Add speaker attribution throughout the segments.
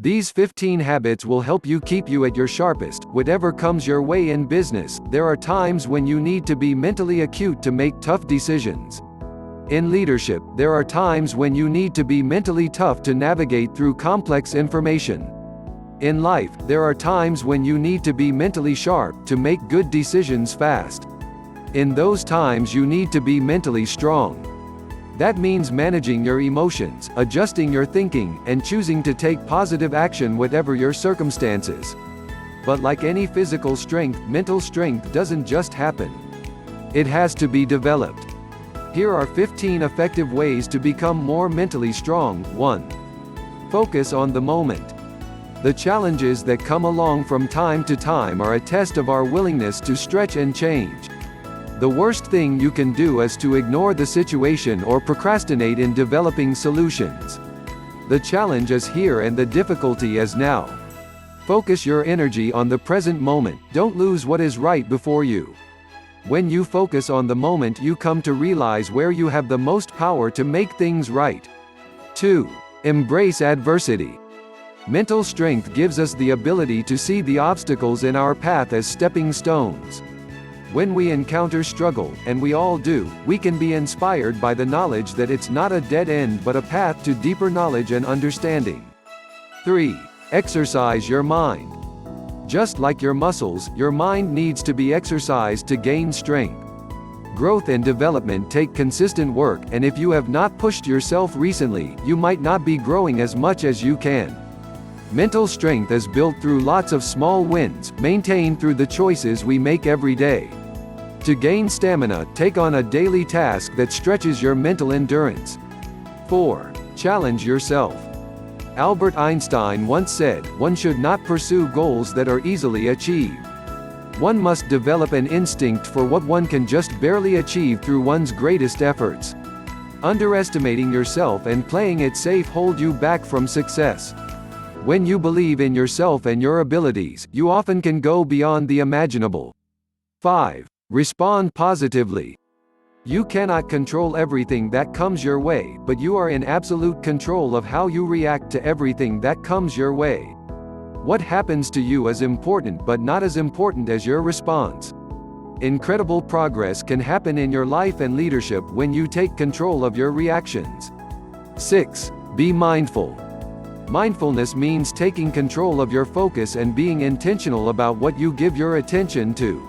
Speaker 1: These 15 habits will help you keep you at your sharpest, whatever comes your way in business. There are times when you need to be mentally acute to make tough decisions. In leadership, there are times when you need to be mentally tough to navigate through complex information. In life, there are times when you need to be mentally sharp to make good decisions fast. In those times you need to be mentally strong. That means managing your emotions, adjusting your thinking, and choosing to take positive action whatever your circumstances. But like any physical strength, mental strength doesn't just happen. It has to be developed. Here are 15 effective ways to become more mentally strong. 1. Focus on the moment. The challenges that come along from time to time are a test of our willingness to stretch and change. The worst thing you can do is to ignore the situation or procrastinate in developing solutions. The challenge is here and the difficulty is now. Focus your energy on the present moment, don't lose what is right before you. When you focus on the moment, you come to realize where you have the most power to make things right. 2. Embrace adversity. Mental strength gives us the ability to see the obstacles in our path as stepping stones. When we encounter struggle, and we all do, we can be inspired by the knowledge that it's not a dead end but a path to deeper knowledge and understanding. 3. Exercise your mind. Just like your muscles, your mind needs to be exercised to gain strength. Growth and development take consistent work, and if you have not pushed yourself recently, you might not be growing as much as you can. Mental strength is built through lots of small wins, maintained through the choices we make every day. To gain stamina, take on a daily task that stretches your mental endurance. 4. Challenge yourself. Albert Einstein once said, "One should not pursue goals that are easily achieved. One must develop an instinct for what one can just barely achieve through one's greatest efforts." Underestimating yourself and playing it safe hold you back from success. When you believe in yourself and your abilities, you often can go beyond the imaginable. 5. Respond positively. You cannot control everything that comes your way, but you are in absolute control of how you react to everything that comes your way. What happens to you is important, but not as important as your response. Incredible progress can happen in your life and leadership when you take control of your reactions. 6. Be mindful. Mindfulness means taking control of your focus and being intentional about what you give your attention to.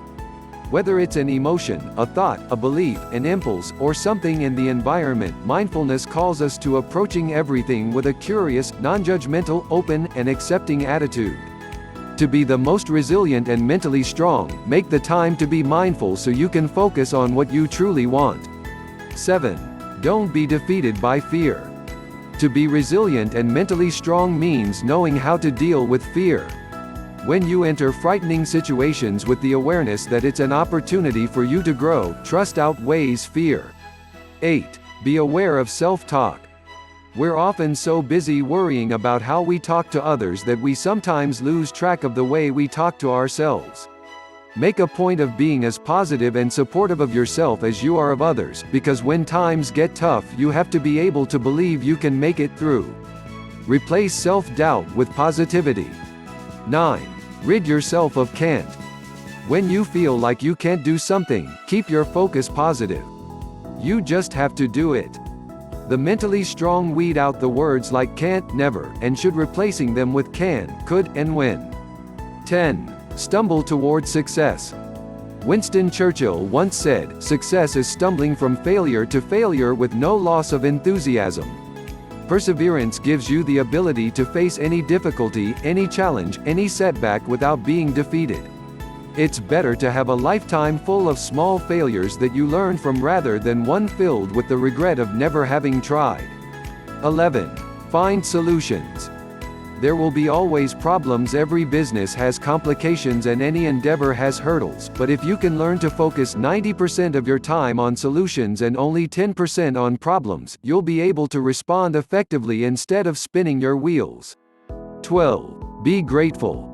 Speaker 1: Whether it's an emotion, a thought, a belief, an impulse, or something in the environment, mindfulness calls us to approaching everything with a curious, non-judgmental, open, and accepting attitude. To be the most resilient and mentally strong, make the time to be mindful so you can focus on what you truly want. 7. Don't be defeated by fear. To be resilient and mentally strong means knowing how to deal with fear. When you enter frightening situations with the awareness that it's an opportunity for you to grow, trust outweighs fear. 8. Be aware of self-talk. We're often so busy worrying about how we talk to others that we sometimes lose track of the way we talk to ourselves. Make a point of being as positive and supportive of yourself as you are of others, because when times get tough, you have to be able to believe you can make it through. Replace self-doubt with positivity. 9. Rid yourself of can't. When you feel like you can't do something, keep your focus positive. You just have to do it. The mentally strong weed out the words like can't, never, and should, replacing them with can, could, and when. 10. Stumble towards success. Winston Churchill once said, "Success is stumbling from failure to failure with no loss of enthusiasm." Perseverance gives you the ability to face any difficulty, any challenge, any setback without being defeated. It's better to have a lifetime full of small failures that you learn from rather than one filled with the regret of never having tried. 11. Find solutions. There will be always problems. Every business has complications and any endeavor has hurdles, but if you can learn to focus 90% of your time on solutions and only 10% on problems, you'll be able to respond effectively instead of spinning your wheels. 12. Be grateful.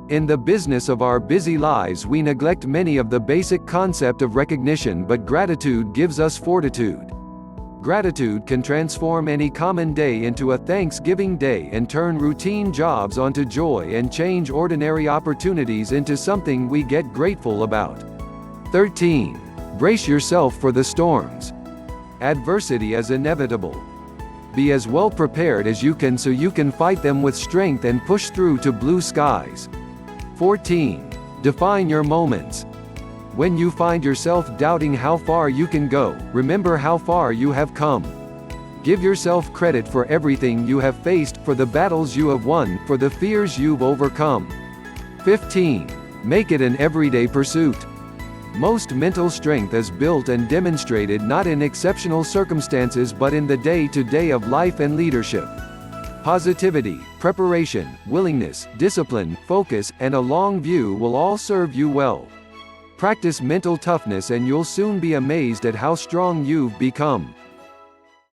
Speaker 1: In the business of our busy lives, we neglect many of the basic concept of recognition, but gratitude gives us fortitude. Gratitude can transform any common day into a Thanksgiving day and turn routine jobs onto joy and change ordinary opportunities into something we get grateful about. 13. Brace yourself for the storms. Adversity is inevitable. Be as well prepared as you can so you can fight them with strength and push through to blue skies. 14. Define your moments. When you find yourself doubting how far you can go, remember how far you have come. Give yourself credit for everything you have faced, for the battles you have won, for the fears you've overcome. 15. Make it an everyday pursuit. Most mental strength is built and demonstrated not in exceptional circumstances but in the day-to-day of life and leadership. Positivity, preparation, willingness, discipline, focus, and a long view will all serve you well. Practice mental toughness and you'll soon be amazed at how strong you've become.